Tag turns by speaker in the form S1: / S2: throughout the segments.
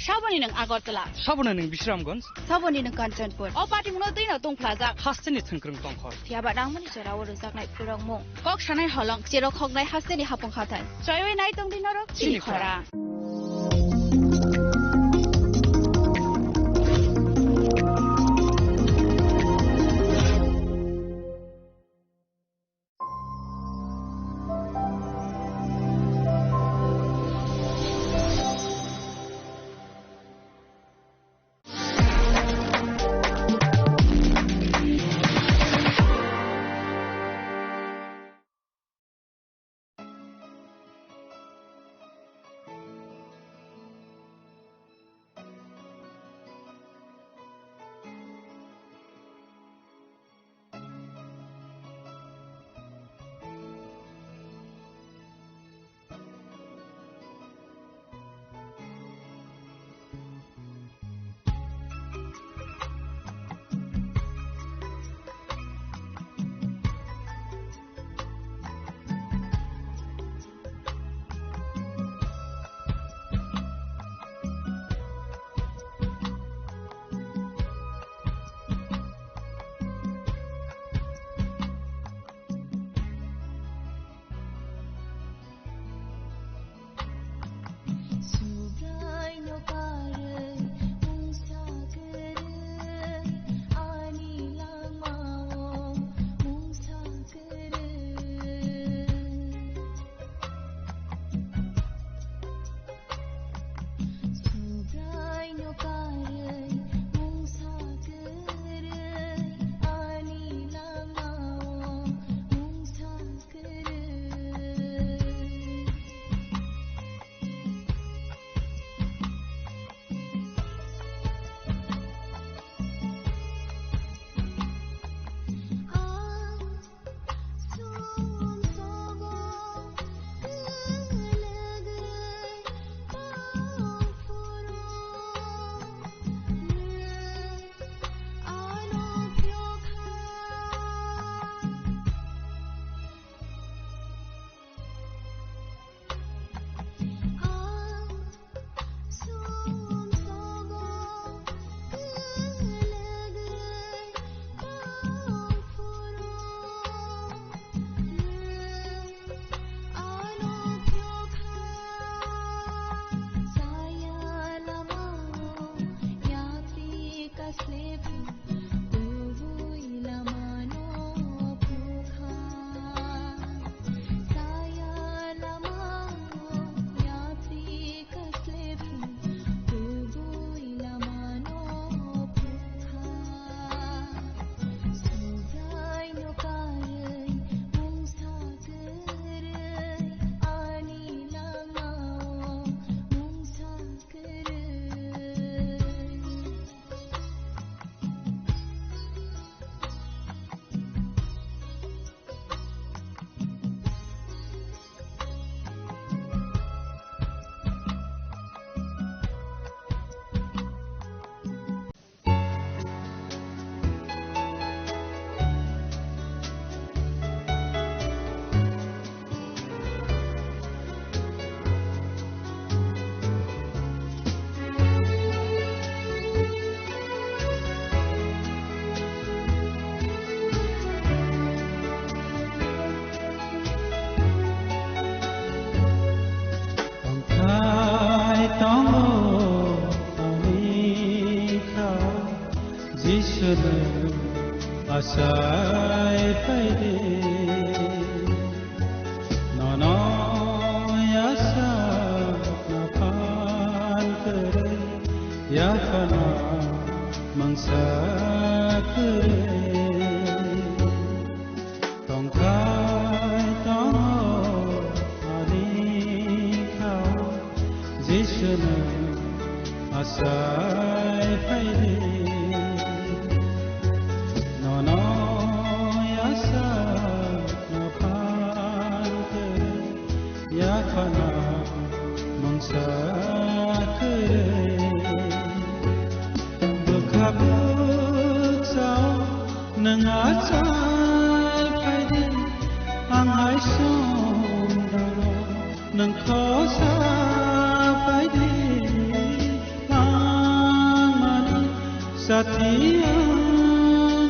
S1: Saboni ng Agartala.
S2: Sabona ng Bishramgons.
S1: Saboni ng Kanchanpur. O party mo na din tong plaza.
S2: Hasten it tungkrung tongkhor.
S1: Tiaba dang mani sera waro sak nai purang mo. Kok sanai holong sero khok nai hasten ni hapong khatan. Soiwe nai tong dinoro. Chini khora.
S3: Asai paide nono yasa napan kere yakana mangsa kere tongkai tong ani kau jishna asai paide nang kau sa pai di Satya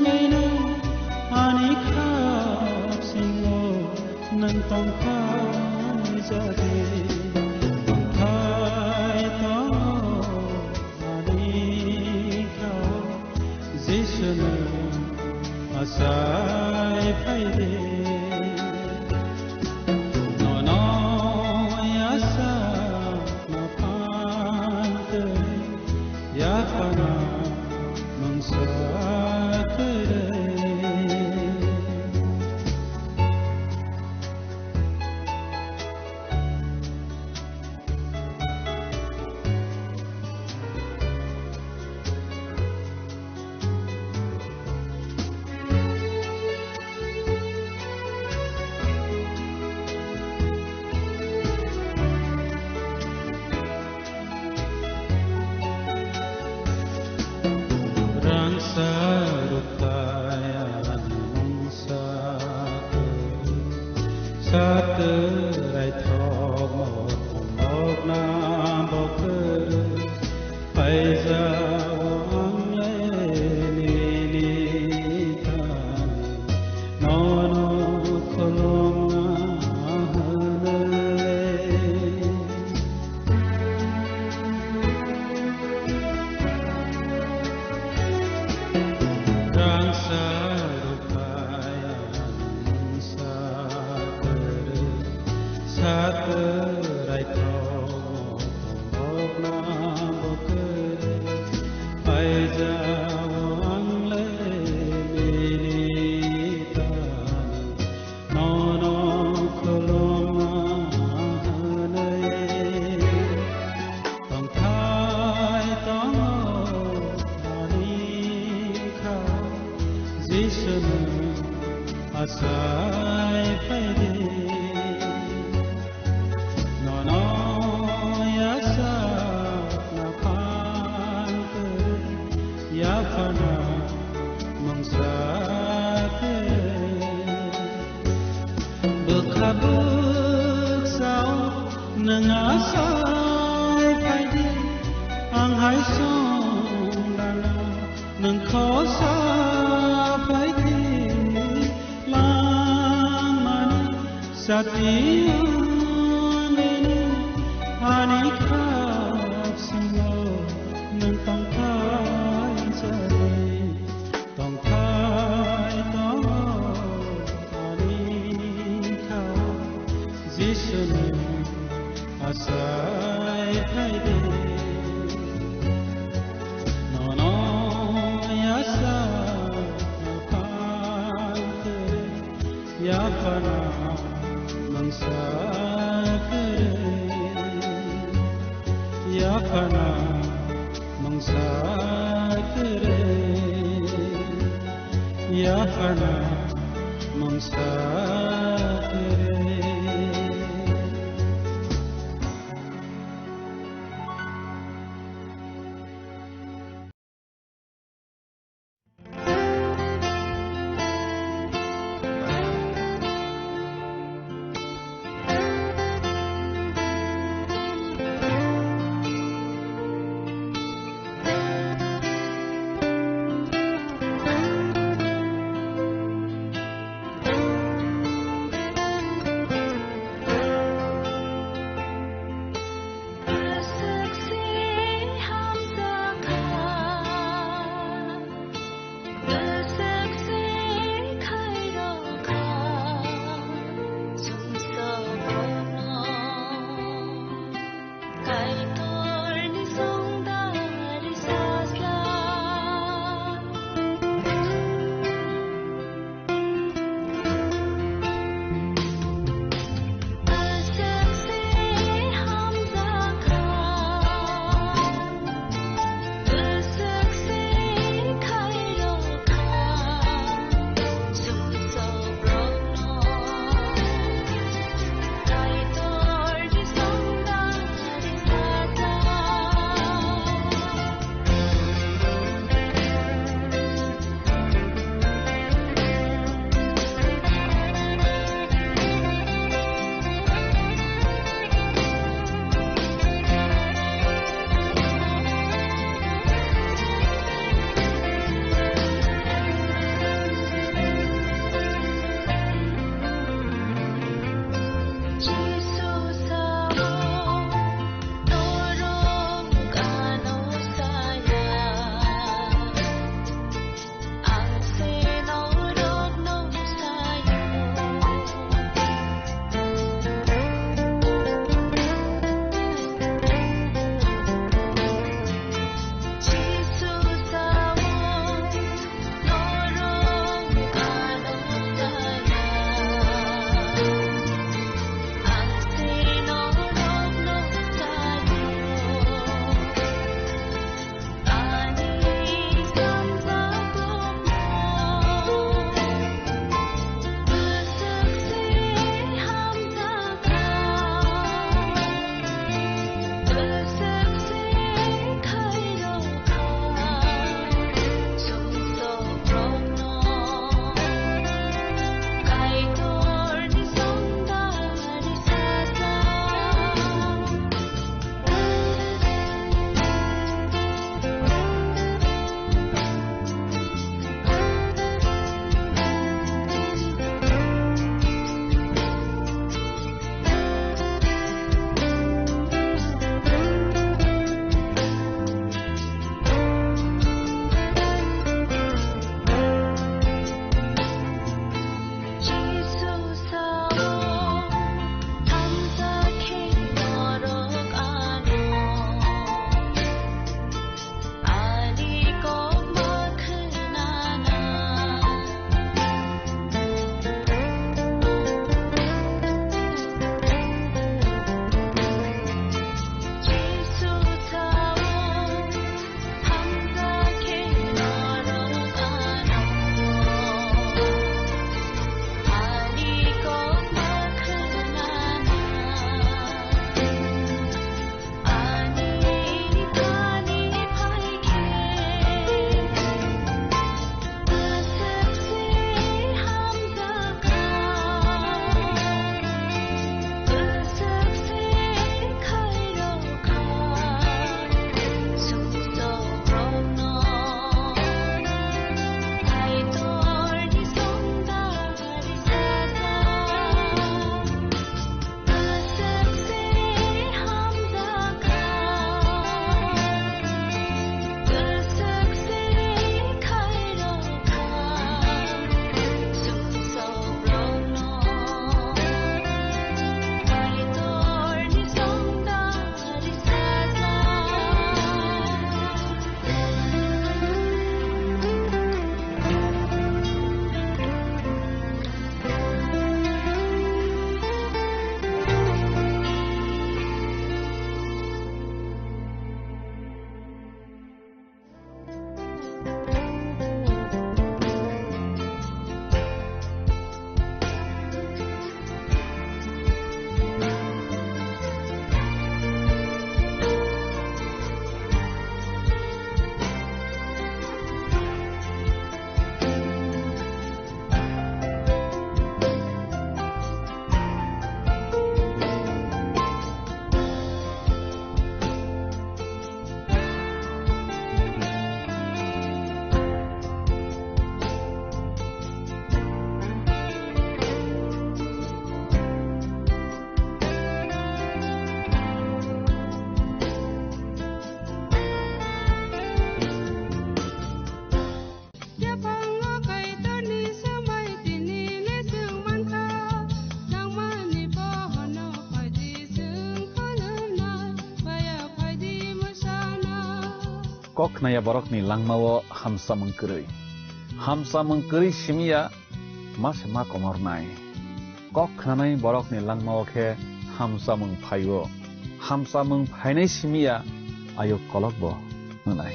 S3: ngaino ani khap singo nang tong khai jade tong khai to ani khao jishna asai phaide
S4: koknaya borokni langmao hamsamung kuri simia mas ma komornai koknanai borokni langmao khe hamsamung phaio hamsamung phainai simia ayo kolokbo nai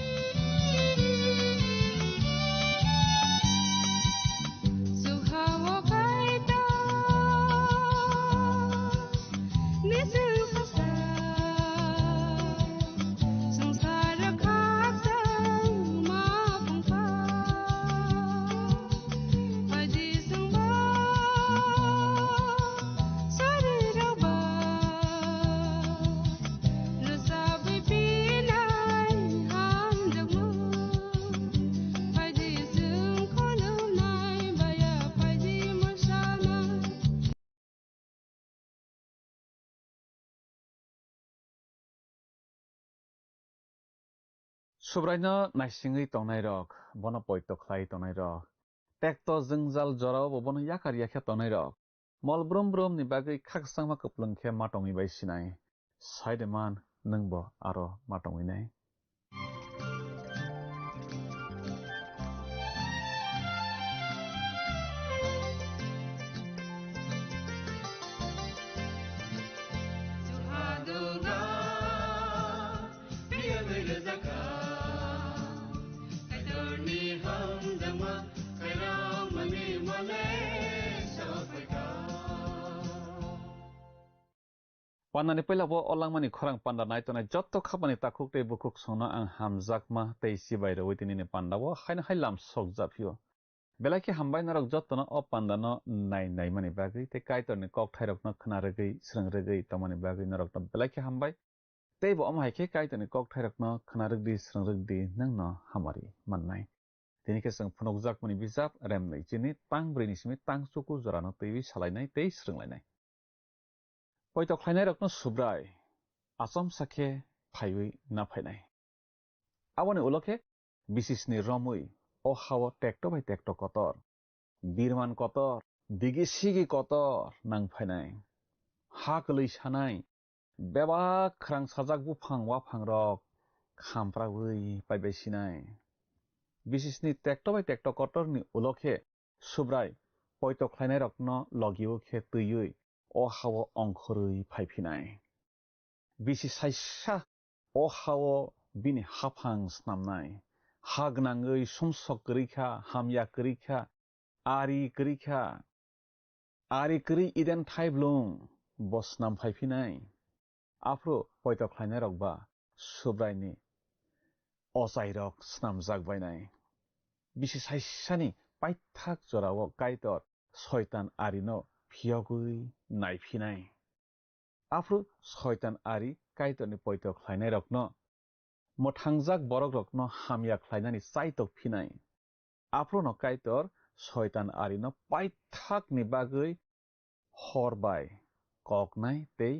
S4: Subraino naisingui tongnai rok bono poito khlai tongnai rok tekto jwngjal jorao bono yakar yakha tongnai rok mol brum brum ni bagui khaksangma kuplungkhe matongui bai sinai saideman nungbo aro matongui nai Panani pelabo olangmani khorang panda nai tonai jotto khabani takhuk tei bukhuk songno ang hamjakma tei sibai roi tinini pandabo haina hailam sokjapio belaki hambai narok jottono o pandano nai mani bagui tei kaitorni kok thairokno khnaregui srangregui tomani bagui narok to belaki hambai tei bo amhaike kaitorni kok thairokno khnaregdi srangregdi nangno hamari mannai tinike sang phunokjakmani bijap remnai chini tangbri ni simi tangsuku jorano teibi salainai tei srunglainai Poito khlainai rokno subrai asom sakhe phaiwi na phainai aboni ulokhe bisisni romui o hawo tekto bai tekto kotor birman kotor digisigi kotor nang phainai haklui sanai bebak khrang sajak bufang wafang rok khamprawi paibai sinai bisisni tekto bai tekto kotor ni ulokhe subrai poito khlainai rokno logiu khe tuiui o hawo ongkhorui phaiphinai bisi saisa o hawo bini hafang snamnai hagnangui sumsok krikha hamya krikha ari kri iden thaiblung bosnam phaiphinai afro poito khlainai rokba subraini osai rok snamjak bainai bisi saisani paithak jorao kaitor soitan arino phiyogui naiphinai afro soitan ari kaitorni poito khlainai rokno mothangjak borok rokno hamya khlainani chaitok phinai afro no kaitor soitan arino paithak ni bagui horbai koknai tei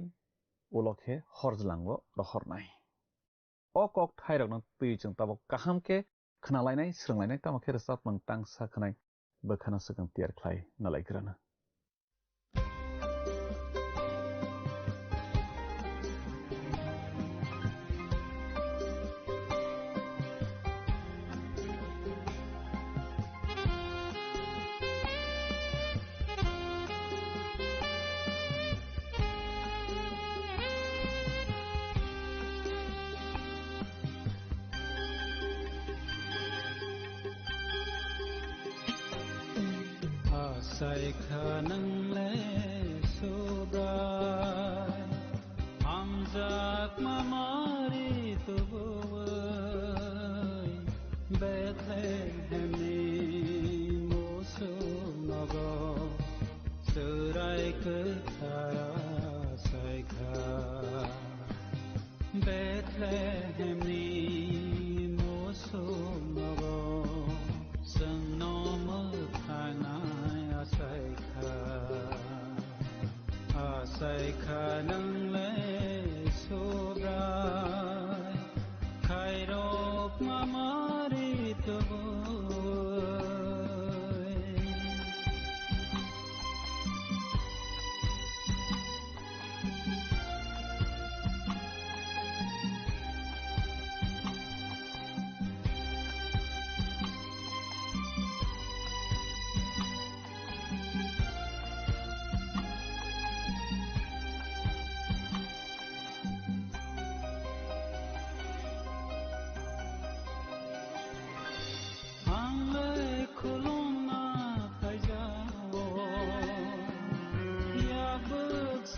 S4: ulokhe horjlangbo rohornai o kok thairokno tui chung tabo kahamke khnalainai srunglainai tamo khe resapmang tangsa khnai bokhana sakang tiar khlai nalaikrana
S3: Sai khanang le subrai hamjak mamari tu boy Bethlehem ni mosu nago surai kthara sai kha Bethlehem ni mosu nago sangno mathana Asai khanang le sobrai khairok mamari toboy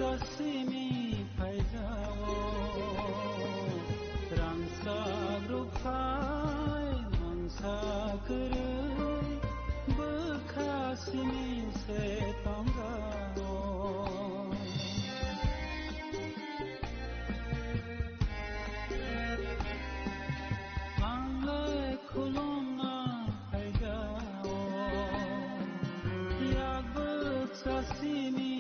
S3: ससिमी फाइजाओ रांसा ग्रुपाय मंसा करे बखासिमी से पंगाओ आंले खुलुमना फाइजाओ याबो ससिमी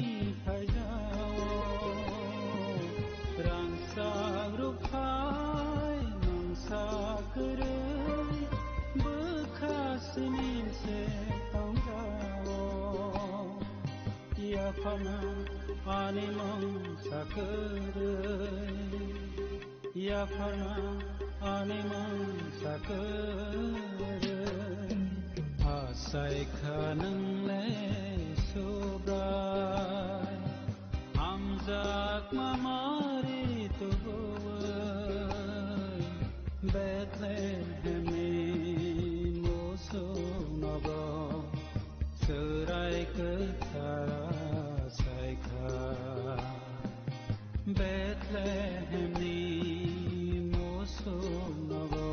S3: Yapana animam sakere Yapana animam sakere Asai khanang le sobrai Amzak mamari tuboy Bethlehem moso nabo Serai ketara Bethlehem ni moso nabo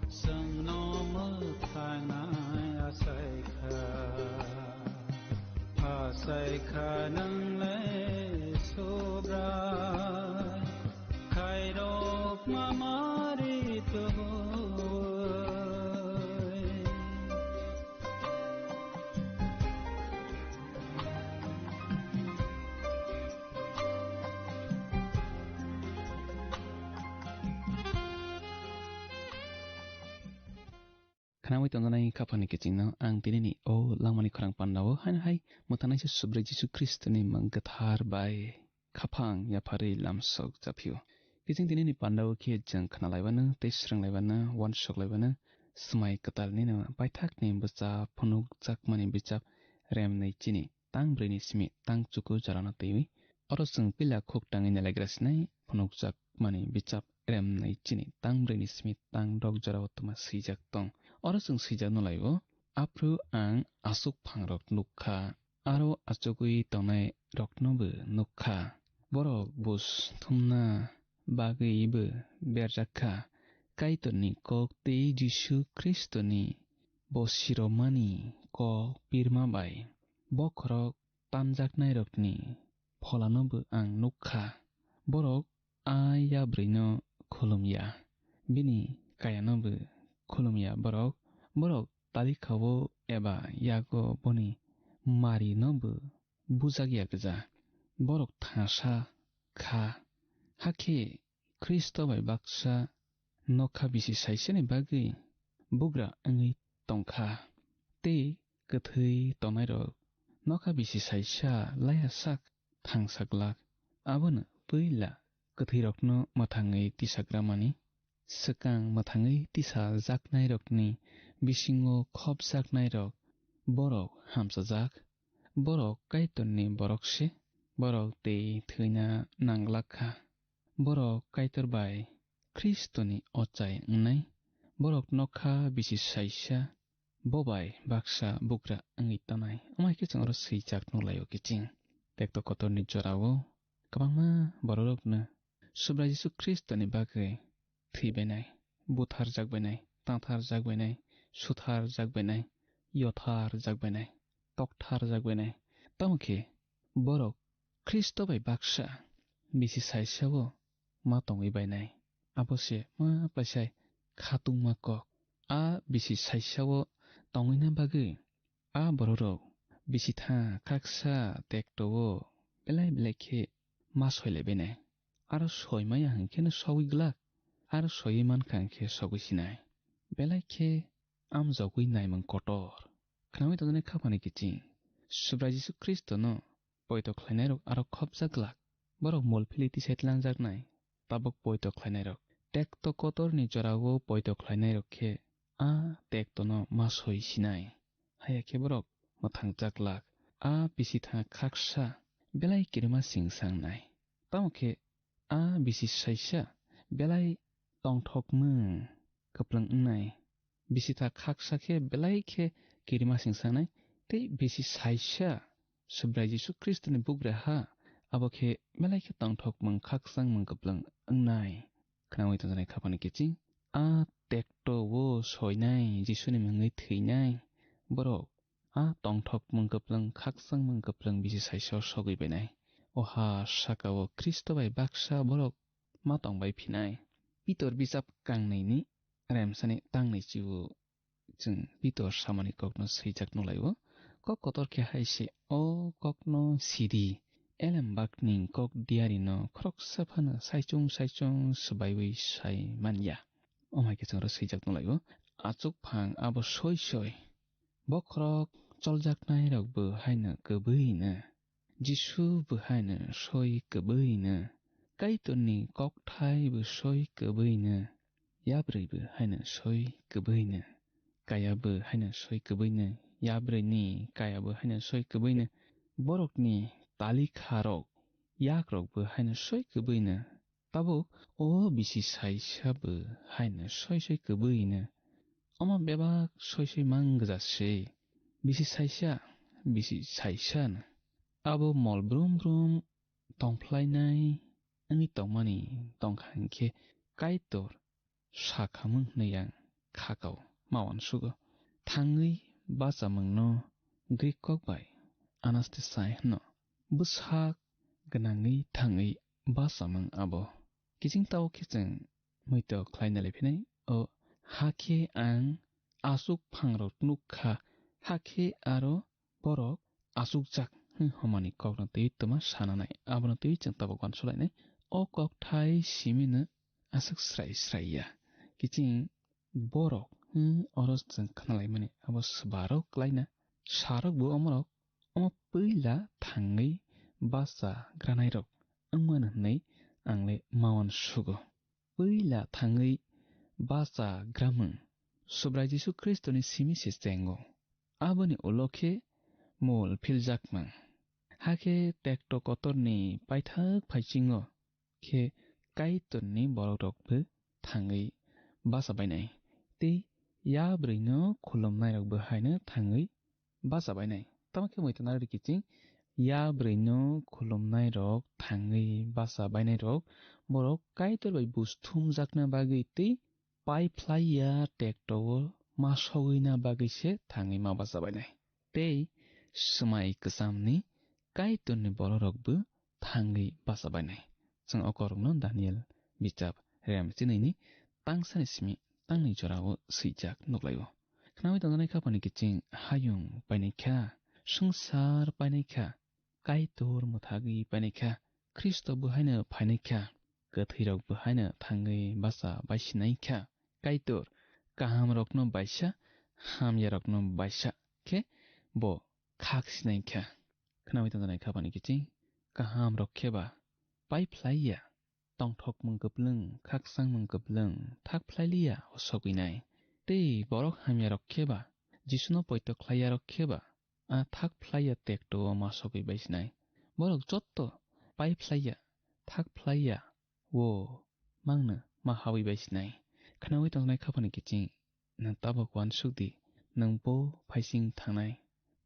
S3: sangno mathana asaikha nang le sobra khairop mamari to
S5: Kanawi tontonai kapani kecingno ang tinini o langmani korang pandawo hai mutanai se subrai Jesu Kristo ni manggathar bai kapang ya pari lamsok japio kecing tinini pandawo ke jeng khnalaibana teisrang laibana wansok laibana smai katal ni na baithak ni bacha phunuk jakmani bichap rem nei chini tang breni simi tang chuku jarana tewi orosung pila khok tangi nelagrasnai phunuk jakmani bichap rem nei chini tang breni simi tang dog jaraw tuma sijak tong Orasung sijak nolaibo apru ang asuk phangrok nukha aro achukui tongnai roknobu nukha borok bus thumna bagaibo berjakha kaitoni kok tei Jesu Kristoni bosiromani kok pirma bai bokrok tamjaknai rokni pholanobu ang nukha borok ayabrino khulumya bini kayanobu khulumya borok talikhawo eba yago boni mari nobu bujagya gja borok thasa kha hakhe Kristo bai baksa nokha bisi saisene bagui bugra angi tongkha te kathai tonai rok nokha bisi saisa laya sak thangsaklak abona puila kathai rokno mathangai tisagramani sekang mathangai tisa jaknai rokni bisingo khop jaknai rok borok hamsajak borok kaitonni borokse borok tei thina nanglakha borok kaitor bai Kristoni ochai ngnai borok nokha bisi saisa bobai baksa bukra angi tanai amai ke changro seijak nolayo kiching tekto kotorni jorawo kabangma borokna subra Jesu Kristoni bagai thibinai buthar jakbenai tangthar jakbenai suthar jakbenai yothar jakbenai tokthar jakbenai tamokhe borok Kristo bai baksa bisi saisao ma tongui bainai abose ma plaisai khatung ma kok a bisi saisao tongina bagui a borok bisi tha kaksa tektowo belai belai khe ma soile benai aro soimaya hangkheno sawi glak aro soiman kangkhe sogusinai belai khe amjogui naimang kotor khnamai tonne khapani kiching subra Jesu Kristo no poito khlainai rok aro khopjaklak borok molphili tisaitlanjaknai tabok poito khlainai rok tekto kotor ni jorago poito khlainai rok khe a tekto no ma soi sinai haya khe borok mathangjaklak a bisi tha khaksa belai kirma singsangnai tamokhe a bisi saisa belai tongthokmung kaplang nai bisi tha khaksa khe belai khe kirma singsangnai tei bisi saisa subra Jesu Kristo ni bugra ha aboke melaike tongthok mung khaksang mung kaplang angnai khnawi tanjani khapani kiching a tekto wo soinai jisuni mangai theinai borok a tongthok mung kaplang khaksang mung kaplang bisi saisho sogui benai oha sakao kristo bai baksa borok ma tongbai phinai pitor bisap kangnai ni remsani tangnai chiu chung pitor samani kokno seijak nolaiwo kok kotor khe haise o kokno sidi elem bakning kok diari no krok saphana saichung subaiwi sai manya omai ke changro seijak nolaiwo achuk phang abo soi bokrok choljaknai rok bo haina kobui na jisu bo haina soi kobui na kaitoni kok thai bo soi kobui na yabrei bo haina soi kobui na kaya bo haina soi kobui na yabrei ni kaya bo haina soi kobui na borok ni tali kharok yakrok bo haina soi kobui na tabo o bisi saisa bo haina soi kobui na oma bebak soi manggajase bisi saisa na abo mol brum tongplainai angi tongmani tongkhangkhe kaitor sakhamung neyang khakau mawan sugo thangui bachamung no Greek kok bai anastasai no busak gnangui thangui bachamung abo kiching tao khecheng muito khlaina lephinai o hakhe ang asuk phangrok nukha hakhe aro borok asuk jak homani kokno tei toma sananai abono tei chang tabo kwan sulainai o kok thai simina asuk srai ya kiching borok oros chang khnalai mani abo sbarok klaina sarok bo omorok omo peila thangui basa granai rok angmana nei angle mawan sugo peila thangui basa gramung subrai jisu kristo ni simi se chengo aboni olokhe mol philjakmang hake tekto kotor ni paithak phaichingo khe kaitonni borok bö thangui basa bainai tei yabrei no khulumnai rok bö haino thangui basa bainai tamake moitona rikiching yabrei no khulumnai rok thangui basa bainai rok borok kaitor bai busthum jakna bagui tei paiphlaiya tekto masogina bagui se thangui ma basa bainai tei smai ksamni kaitonni borok bö thangui basa bainai chung okorok no Daniel bichap rem chinaini tangsani simi tangni jorao seijak nuklaio khnawi tanjanai khapani kiching hayung painaikha sangsar painaikha kaitor muthagui painaikha Kristo bo haina phainaikha kathirok bo haina thangui basa baisinaikha kaitor kaham rokno baisa hamya rokno baisa khe bo khak sinaikha khnawi tanjanai khapani kiching kaham rok kheba paiphlaiya tongthok mung kaplung khaksang mung kaplung thakphlailia osoginai tei borok hamya rok kheba jisuno poito khlaiya rok kheba a thakphlaiya tekto masogui baisinai borok jotto paiphlaiya thakphlaiya wo mangna mahawi baisinai khnawi tanjanai khapani kiching nang tabok wan sukdi nang bo phaising thangnai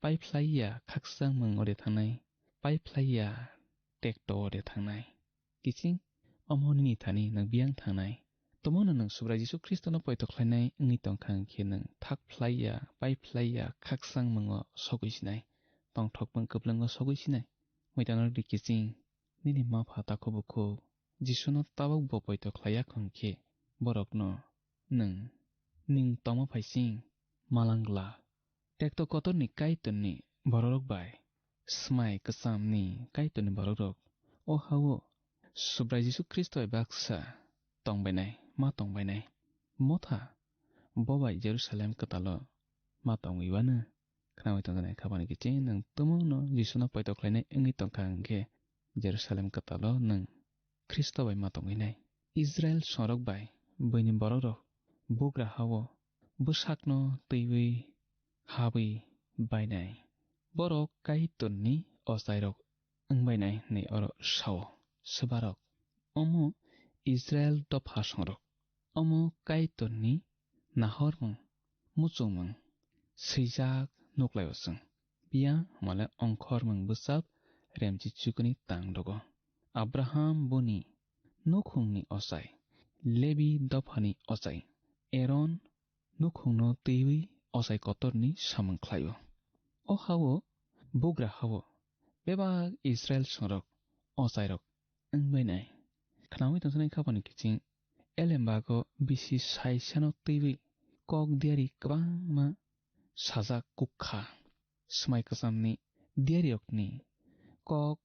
S5: paiphlaiya khaksang mung ode thangnai paiphlaiya tekto ode thangnai kiching omoni thani nang biang thangnai tomono nang subrai jisu kristo no poito khlainai ngi tongkhang khe nang thakphlaiya paiphlaiya khaksang mungo soguisinai tongthok mung kaplango soguisinai moitano dikiching nini ma phata khobuko jisuno tabok bo poito khlaiya khongkhe borokno nang ning tomo phaising malangla tekto kotorni kaitonni borok bai smai kasamni kaitonni borok o hawo subrai jisu kristo baksa tongbainai ma tongbainai motha bobai jerusalem katalo ma tongwiwana khnawi tanjanai khapani kiching nang tumono jisuno poito khlainai ngi tongkhangkhe jerusalem katalo nang kristo bai ma tongwinai israel sorok bai boini borok rok bugra hawo busakno teiwi hawi bainai borok kaitonni osairok angbainai nei oro sao subarok omo Israel dopha songrok omo kaitonni nahormung muchungmung seijak nuklaio chung bia male ongkhormung bwsap remjichukuni tangdogo. Abraham boni nukhungni osai, Levi dophani osai, Aaron nukhungno teiwi osai kotorni samangkhlayo. O hawo bugra hawo bebag Israel songrok osairok engbainai. Khanawi tongsanai khapani kiching elembago bisi saisano teiwi kok diari kwbangma sajak kukha smai kasamni diariokni kok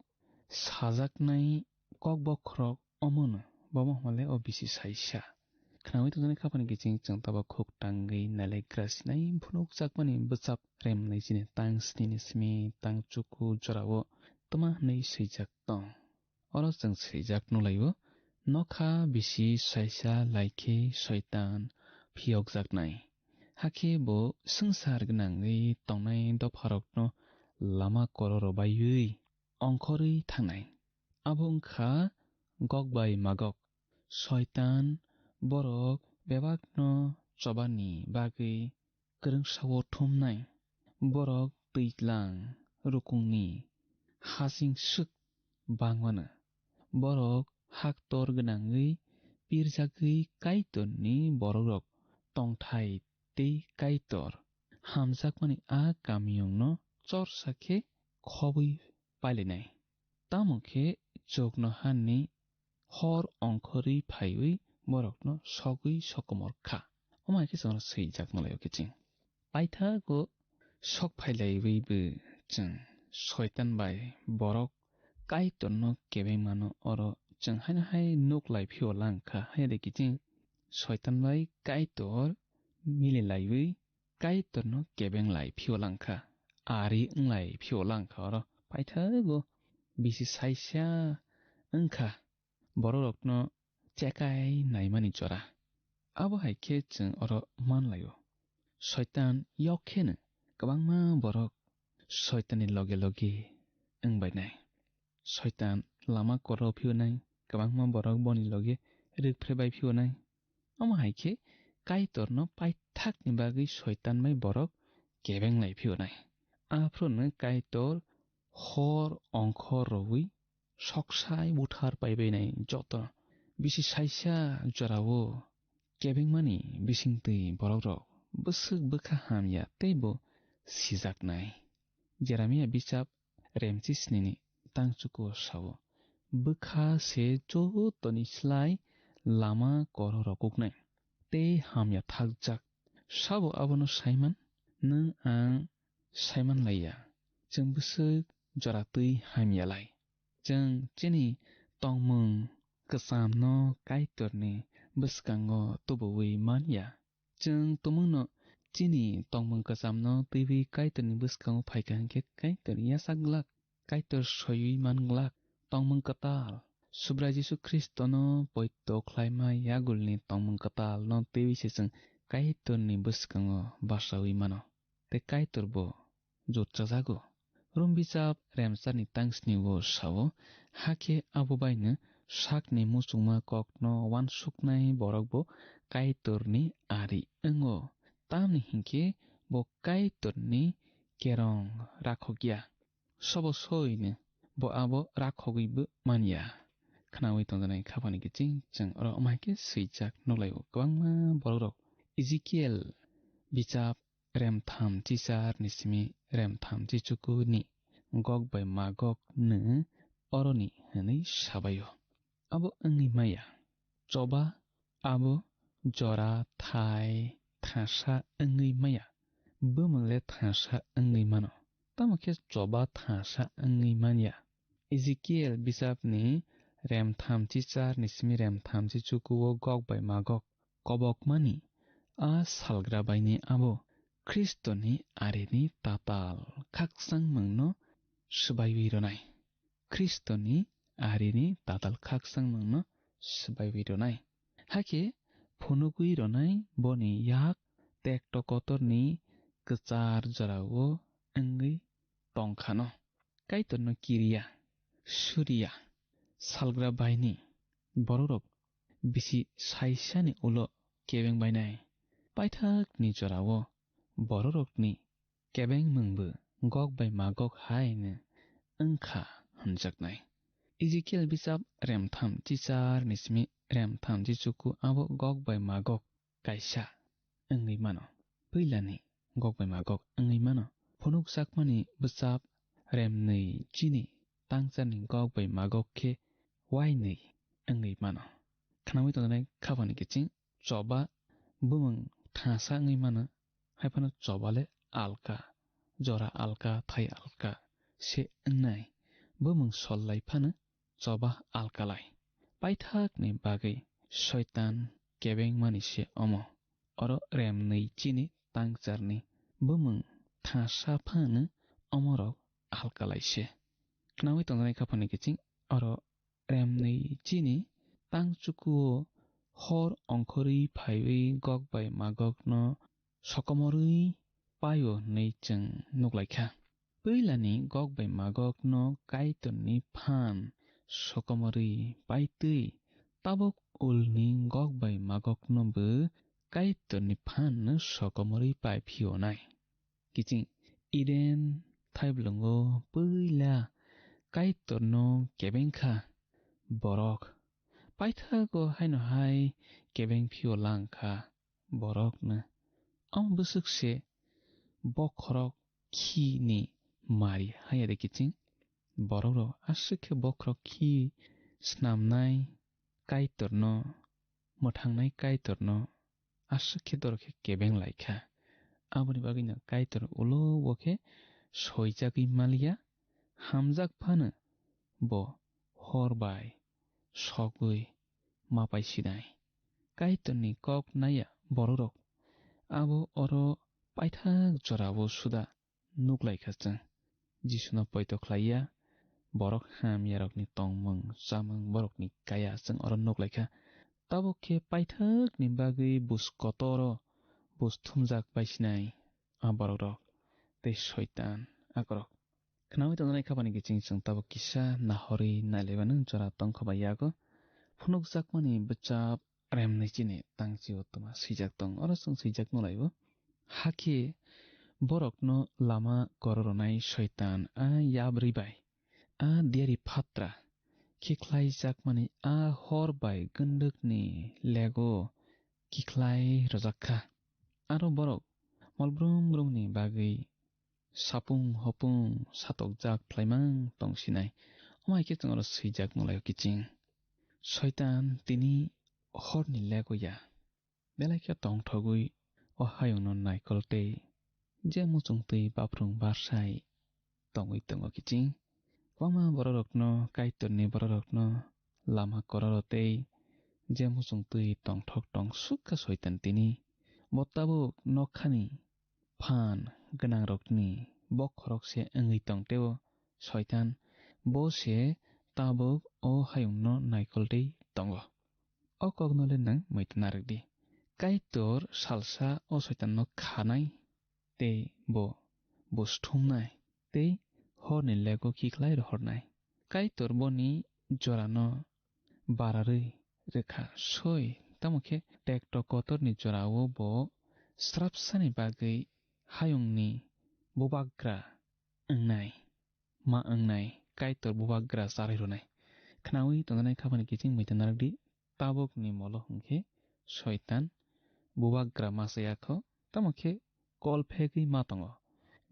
S5: sajaknai kok bokrok omono bomo hmale o bisi saisa. Khanawi tongsanai khapani kiching changtaba khuk tangai nalai grasnai phunuk jakmani bwchap remnai jine tang snini smi tang chuku jorao tama nei seijak tong. Oro jang seijak nolaibo nokha bisi saisa laike shaitan phiyok jaknai. Hake bo sangsar gnangai tongnai dopharokno lama kororo bayui ongkhorui thangnai. Abo wngkha gokbai magok shaitan borok bebakno chobani bagui kwrwngsawo thumnai. Borok twijlang rukungni hasing swk bangmano. Borok haktor gnangui pirjagui kaitorni borokrok tongthai tei kaitor hamjakmani a kamiyongno chorsa khe khobui pailainai. Tamokhe chokno hanni hor ongkhorui phaiwi borokno sogui sokomor kha. Omaikhe changno seijak nolayo kiching. Paithago sok phailaiwibo chang shaitan bai borok kaitorno kebengmano oro chang hainahai nuklai phio langkha haide kiching shaitan bai kaitor mililaiwi kaitorno kebenglai phio langkha ari nglai phio langkha oro paithago bisi saisa wngkha borokno chekai naimani chora. Abo haikhe chang oro manlayo shaitan yokheno kwbangma borok shaitanni loge loge wngbainai. Shaitan lama korro phionai kwbangma borok boni loge rwkphrebai phionai. Omo haikhe kaitorno paithakni bagui shaitan bai borok kebenglai phionai. Afrono kaitor hor ongkhorowi soksai buthar paibainai joto bisi saisa jorao kebengmani bisingtwi borokrok bwswk bwkha hamya teibo sijaknai. Jeremiah bichap remchisnini tangchuku sawo bwkha se jotoni slai lama kororo kuknai tei hamya thakjak. Sabo abono saiman nung ang saiman laiya chang bwswk joratwi hamyalai. Chang chini tongmung kwchamno kaitorni bwskango tubuwi manya. Chang tumungno chini tongmung kwchamno twiwi kaitorni bwskango phaikha hingkhe kaitor yasaklak kaitor soiwi manglak. Tongmung katal Subrai Jesu Kristono poito khlaima yagulni tongmung katal no twiwi se chang kaitorni bwskango basawi mano tei kaitor bo jutjajago. Rom bichap remsarni tangsni wo sawo hake abo baino sakni muchungma kokno wansuknai borok bo kaitorni ari ongo. Tamni hingkhe bo kaitorni kerong rakhokya. Sobo soino bo abo rakhogibo manya. Khanawi tongjanai khapani kiching chang oro omaikhe swijak noglaio kwbangma borokrok. Ezekiel bichap remtham chichar ni simi remtham chichuku ni gog bai magok no oroni hwnwi sabaio. Abo wngwi maya choba abo jora thai thasa wngwi maya bwmungle thasa wngwi mano. Tamokhe choba thasa wngwi manya. Ezekiel bichapni remtham chichar ni simi remtham chichuku o gog bai magok kobokmani a salgra baini abo Kristoni arini tatal khaksangmungno swbaiwi ronai. Kristoni arini tatal khaksangmungno swbaiwi ronai. Hake phunukwi ronai boni yak tekto kotorni kwchar jorao wngwi tongkhano. Kaitorno kiriya suriya salgra baini borokrok bisi saisani ulo kebengbainai. Paithakni jorao borokrokni kebengmungbo gog bai magok haino wngkha होनजागनाय इजिकेल बिजाब रेमथाम जिचार निसमि रेमथाम जिचुकु आबो गग बाय मागक कायसा ओंगै मानो बैलानि गग बाय मागक ओंगै मानो फनुक साकमानि बिजाब रेमनै जिनि तांचारनि गग बाय मागक खे वाइनै ओंगै मानो खानामै तंनाय खाबानि किचिं चबा बुमं थासा ओंगै मानो हायफानो चबाले आलका जरा आलका थाय आलका से ओंनाय बुमं सल्लाय फानो चबा आलकालाय पाइथाकनि बागै शयतान केबें मानिसे अमो अरो रेमनै जिनि तांचारनि बुमं थासा फानो अमरक आलकालायसे खानामै तंनाय खाबानि किचिं अरो रेमनै जिनि तांचुकुओ हर अंखरै फाइबै गग बाय मागक न सकमरै पायो नैचों नुगलायखा बैलानि गग बाय मागक न काइतननि फान सकमरै पाइतै ताबक उलनि गग बाय मागक न बो काइतननि फान न सकमरै पाइफियोनाय किचिं इडेन थाइब्लंगो बैला काइतन केबेंखा borok paithago haino hai kebeng phio langkha borok na am busukse bokhorok khi ni mari hayade kiching borok asukhe bokhorok khi snamnai kaitorno mothangnai kaitorno asukhe dorkhe kebeng laikha aboni bagina kaitor ulo bokhe soijagui malia hamjak phano bo horbai sogui mapai sinai kaitoni kok naya bororok abo oro paithak jorabo suda nuklaikachang jisuna poitoklaya borok ham yarokni tongmung samung borokni kaya chang oro nuklaikha tabokhe paithak ni bagui buskotoro busthumjak paisinai aborok tei shaitan akorok khnawi tongnai khabani kiching chung tabok kisa nahori nailebanu jora tongkhaba yago phunuk jakmani bachap remnai chini tangchi otoma sijak tong oro chung sijak nolaibo haki borokno lama kororonai shaitan a yabribai a diari phatra kikhlai jakmani a horbai gundukni lego kikhlai rojakha aro borok molbrum brumni bagui sapung hopung satok jak plaimang tongsinai omai ke changoro sijak nolai kiching shaitan tini horni legoya belai ke tongthogui o hayungno naikolte je muchungtui baprung barsai tongui tongo kiching kwama bororokno kaitorni bororokno lama kororotei je muchungtui tongthok tongsukka shaitan tini botabuk nokhani phan ganangrokni bokhorok se engui tongteo shaitan bo se tabuk o hayungno naikoltei tongo o kognole nang moitnarekdi kaitor salsa o shaitan no khanai tei bo busthumnai tei horni lego kikhlai hornai kaitor boni jorano bararui rekha soi tamokhe tekto kotorni jorao bo srapsani bagui hayungni bubagra engnai ma engnai kaitor bubagra saraironai khnawi tongnai khabani kiching moitnarekdi tabukni molo hungkhe shaitan bubagra masayakho tamokhe kolphegui matongo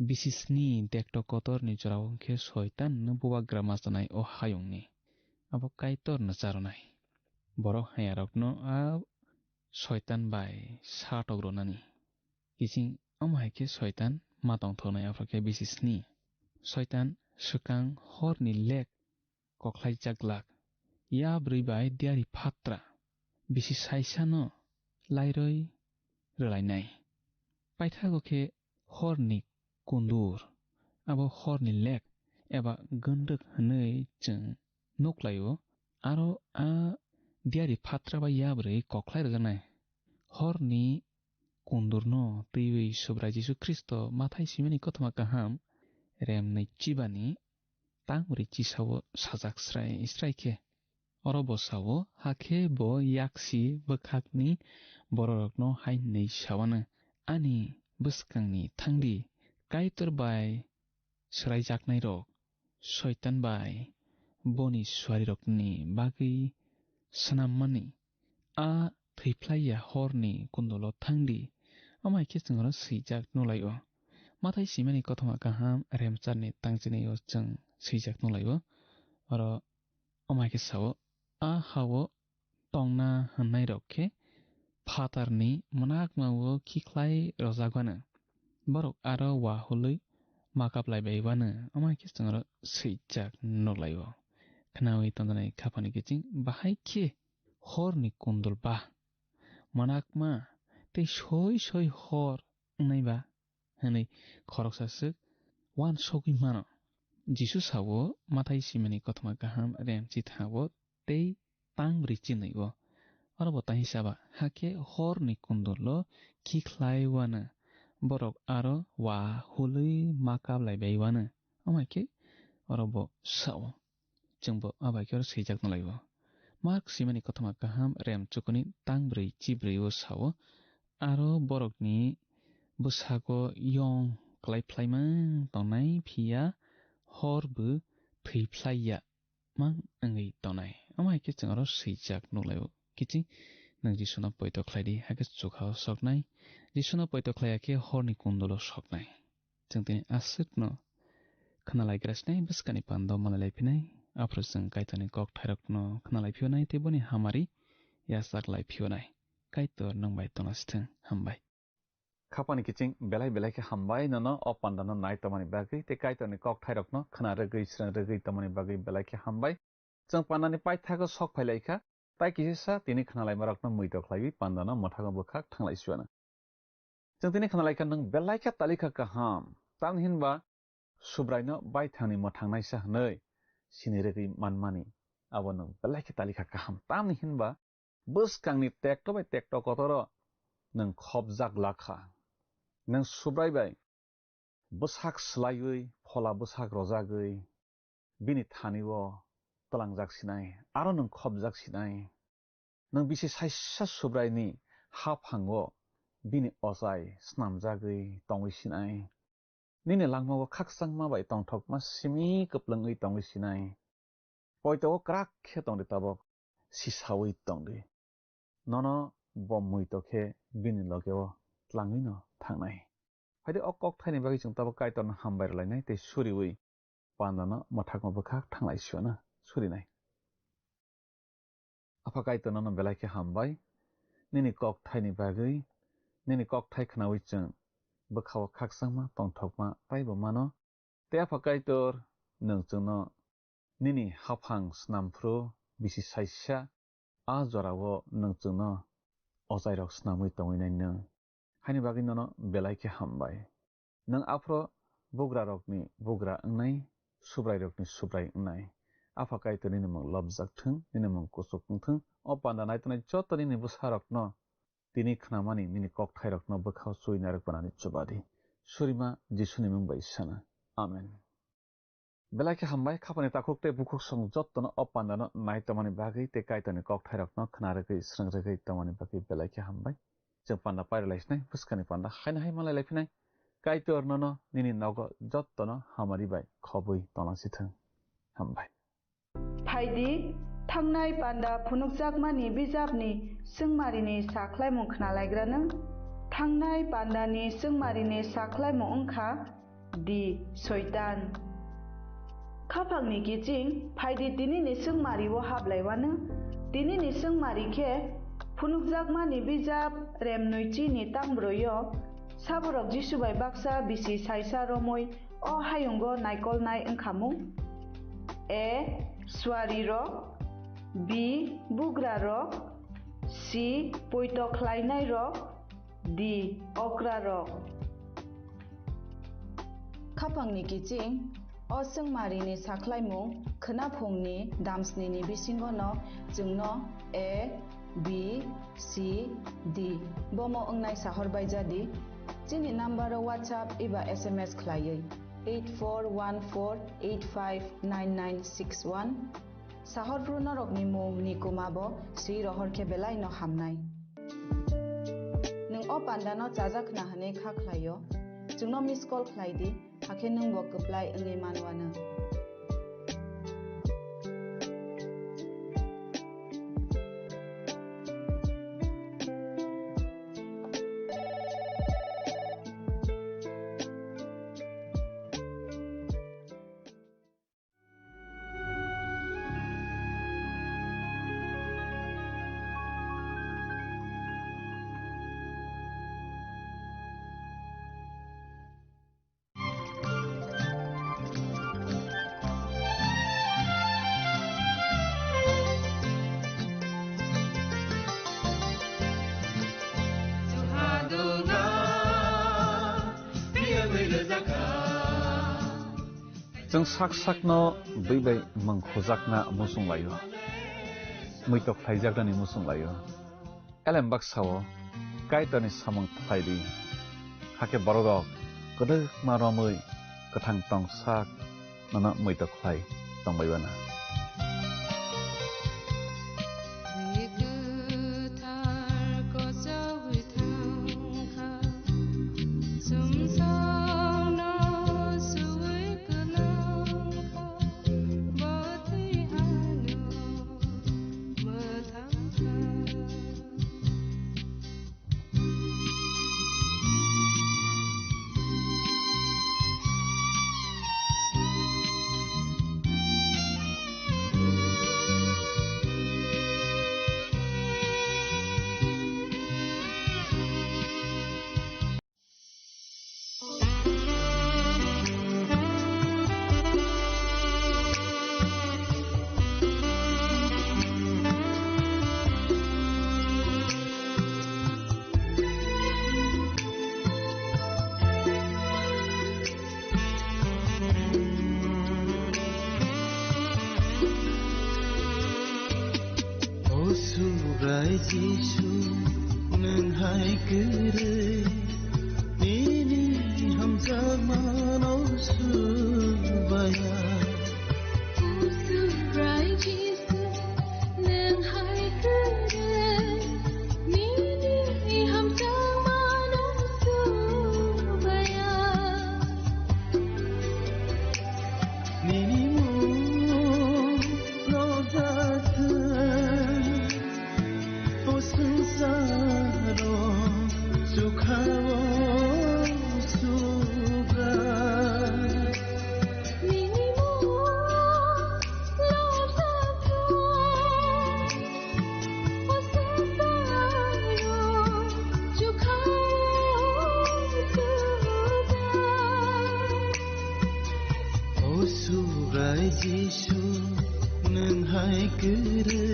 S5: bisisni tekto kotorni jorao hungkhe shaitan no bubagra masanai o hayungni abo kaitor no charonai borok hayarokno a shaitan bai satogronani kiching amhaike shaitan matong thonai afrake bisisni shaitan swkang horni lek koklai jaglak yabrui bai diari phatra bisi saisano lairoi relainai paithago khe horni kundur abo horni lek eba gunduk hnoi chung nuklaio aro a diari phatra ba yabrui koklai rjanai horni kundurno twiwi subrai Jesu Kristo mathai simani kothoma kaham remnai chibani tangmuri chisawo sajak sraikhe oro bosawo hakhe bo yaksi bukhakni bororokno hainei sawana ani buskangni thangdi kaitor bai sraijaknai rok शयतान बाय बनि सुवारि रकनि बागै सनाममानि आ थैफ्लाइया हरनि कुन्दल थांदि अमाइके जोंर सैजाक नलायो माथाय सिमानि कथमा गाहाम रेमचारनि तांजिनायो जों सैजाक नलायो और अमाइके सावो आ हावो टंना होननाय रखे फातारनि मनाक मावो खिख्लाय रजागवानो बरक आरो वाहुलै माकाबलायबायबानो अमाइके जोंर सैजाक नलायो खनावै तंदनाय खाफानि गेजिं बाहायखे हरनि कुन्दल बा मनाकमा ते सय सय हर नायबा हनै खरकसासो वान सगै मानो जिसु सावो माथाय सिमानि कथमा गाहाम रेमचि थावो ते तांब्रै चिनैयो और बता हिसाबा हाके हरनि कुन्दल खिख्लायवानो बरक आरो वा हुलै माकाबलायबायवानो अमाइके और बो सावो जोंबो आबाइके और सैजाक नलायो मार्क सिमानि कथमा गाहाम रेमचुकनि तांब्रै चिब्रैयो सावो आरो बरकनि बुसागो यं क्लायफ्लायमों तनाय फिया हरबो थैफ्लाइया मां अंगै तनाय अमाइके जोंर सैजाक नलायो किछि नों जिसुना पैतो ख्लायदि हाके जुखाव सकनाय जिसुना पैतो ख्लायाके हरनि कुन्दल सकनाय जों दिनै आसुकनो खोनालायग्रासिनाय बसकानि पान्दाव मालायलायफिनाय आफ्रो जों काइतनि कक थायरकनो खोनालायफिनाय तेबोनि हामारि यासाक लायफिनाय काइतर नंबाय तनासिथों हामबाय
S4: खापानि किचिं बेलाय बेलायके हामबाय ननो अ पान्दानो नाय तमानि बागै ते काइतनि कक थायरकनो खोना रगै स्रं रगै तमानि बागै बेलायके हामबाय जों पान्दानि पाइथागो सक फायलायखा ताइ किसिसा तिनि खोनालाय मरकनो मैतो ख्लायबि पान्दानो मथागो बोखाक थांलायसुवानो जों तिनि खोनालायखा नों बेलायके तालिका काहाम तान हिनबा सुब्रायनो बायथांनि मथांनायसा नै सिनि रगै मानमानि आबो नों बेलायके तालिका काहाम तान हिनबा बसकांनि टेक्टो बाय टेक्टो कतरो नों खबजाक लाखा नों सुब्रायबाय बसाक स्लायै फला बसाक रजागै बिनि थानिवो तलांजाकसिनाय आरो नों खबजाकसिनाय नों बिसि साइसा सुब्रायनि हाफांवो बिनि अजाय स्नामजागै तंगैसिनाय निने लांमावो खाकसांमा बाय तंथकमा सिमि कप्लङै तंगैसिनाय पयतवो क्राखे तंदे तबक सिसावै तंदे ननो बमैतोखे बिनि लगेवो tlangino थांनाय फायदे अकक थाइनि बागै जों तब काइतन हामबायरलायनाय ते सुरिवै पान्दानो मथाकमा बोखाक थांलायसुवानो सुरिनाय आफा काइतननो बेलायके हामबाय निनि कक थाइनि बागै निनि कक थाइ खोनावै जों बोखाव खाकसांमा तंथकमा ताइबो मानो ते आफा काइतर नोंजोंनो निनि हाफां स्नामफ्रु बिसि साइसा आ जरावो नोंजोंनो अजायरक स्नामै तंगैनाय नों हायनि बागै ननो बेलायके हामबाय नों आफ्रो बुग्रा रकनि बुग्रा अंनाय सुब्राय रकनि सुब्राय अंनाय आफा काइतर निनि मं लबजाकथों निनि मं कुसुकथों अ पान्दा नायतनाय जत निनि बुसारकनो तिनि खनामानि निनि कक थायरकनो बोखाव सुइनारक बनानि चुबादि सुरिमा जिसुनि मुं बायसाना आमेन बेलायके हामबाय खापानि ताकुकते बुकुक सं जतनो अ पान्दानो नायतमानि बागै ते काइतनि कक थायरकनो खनारगै स्रंरगै तमानि बागै बेलायके हामबाय जों पान्दा पायरलायसिनाय बुसकानि पान्दा हायना हाय मालायलायफिनाय काइतर ननो निनि नगो जतनो हामारिबाय खबै तलांसिथों हामबाय
S6: फायदि थांनाय पान्दा फुनुकजाकमानि बिजाबनि सोंमारिनि साख्लायमुं खोनालायग्रानो थांनाय पान्दानि सोंमारिनि साख्लायमुं ओंखा दि सैतान खाफांनि गिजिं फायदि दिनैनि सोंमारिवो हाबलायवानो दिनैनि सोंमारिखे फुनुकजाकमानि बिजाब रेम नैथिनि तांब्रयो साबरक जिसुबाय बाक्सा बिसि साइसा रमै अ हायुंगो नायकलनाय ओंखामुं ए सुवारि रक बि बुग्रा रक सि पैतो ख्लायनाय रक दि अक्रा रक खाफांनि गिजिं अ सोंमारिनि साख्लायमुं खोनाफुंनि दामस्निनि बिसिंगनो जोंनो ए बि सि डि बमो ओंनाय साहरबाय जादि जिनि नाम्बाराव वाट्सएप एबा SMS ख्लायै 8414859961 साहरफ्रु नरकनि मुं निकुमाबो श्री रहरखे बेलाय न हामनाय नों अ पान्दानो जाजाखना हने खाख्लायो जोंनो मिस कल ख्लायदि हाखे नों बकप्लाय ओङै मानवानो
S4: जों साक साकनो बैबाय मंखजाकना मुसुं लायो मैतक थाइजाकनानि मुसुं लायो एलेम बाक्साओ काइटानि सामं थाइदि हाके बरगक गोदो मारमै गोथां टं साक नना मैतक थाइ टंबायबाना
S3: जिसु नोंहाय गोरै बेनि हामजामानाव सुबाया जिसु नोंहाय गोरै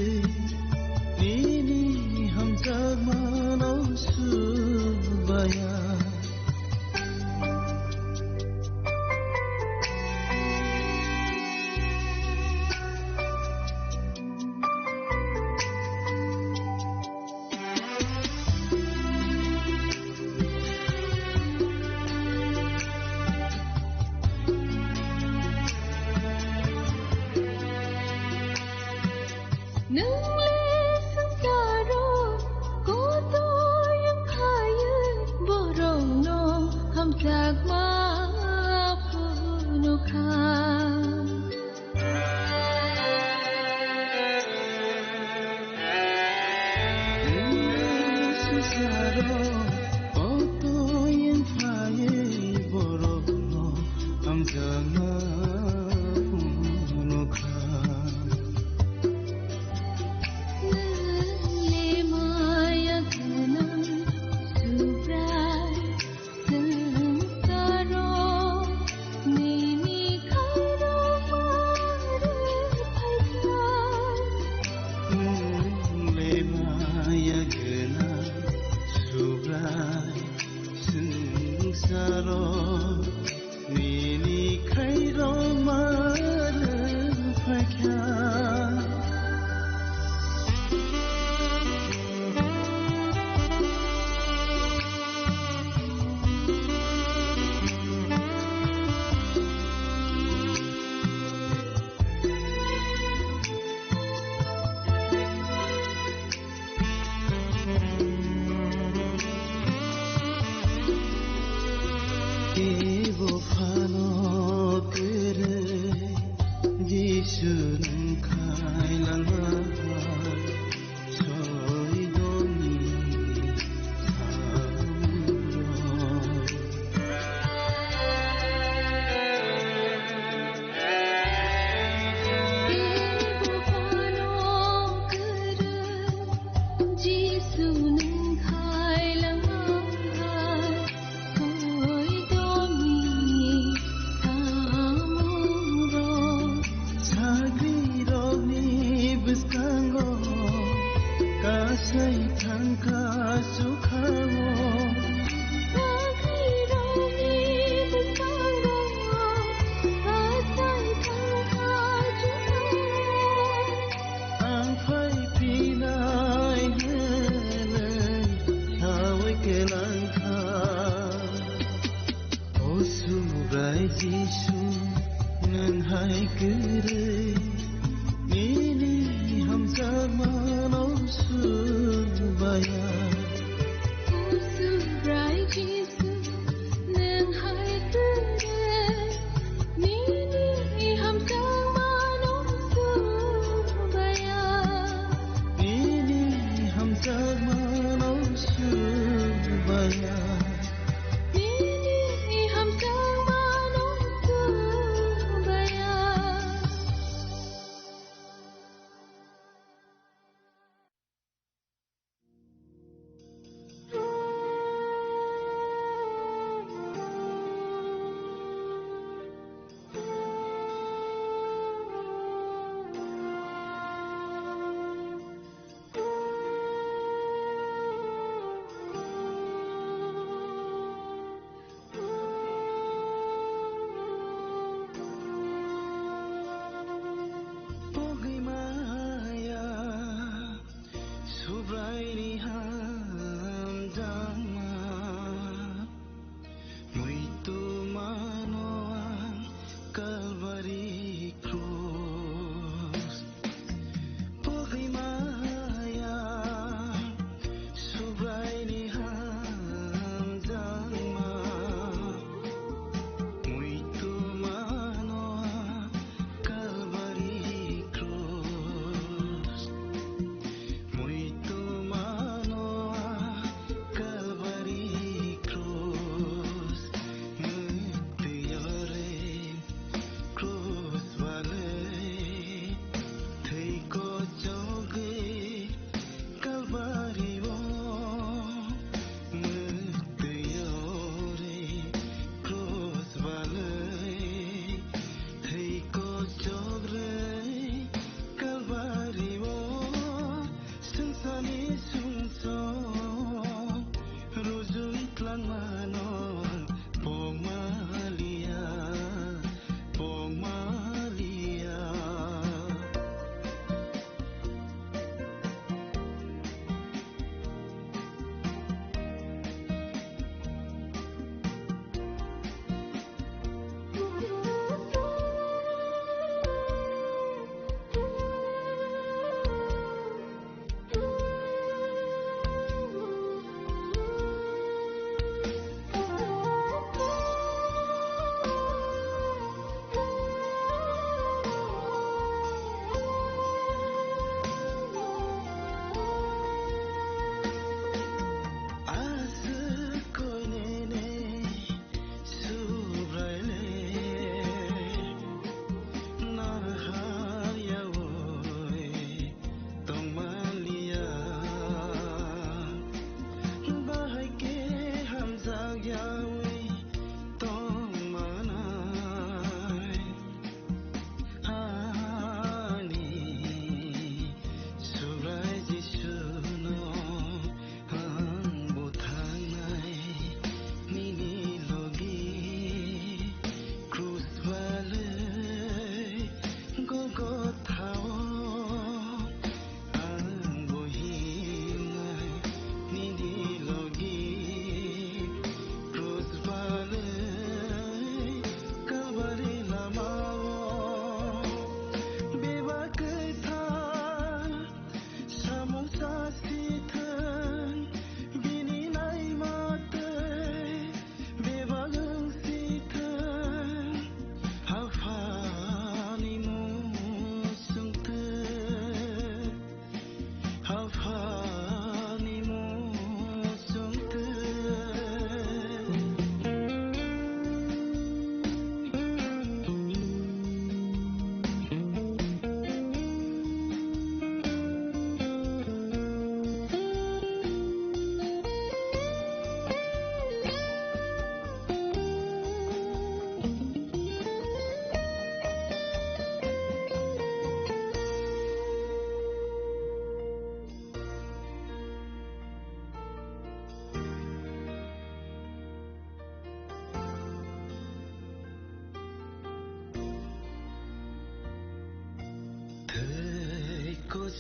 S3: बेनि हामजामानाव सुबाया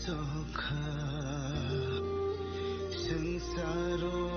S3: सखा संसारो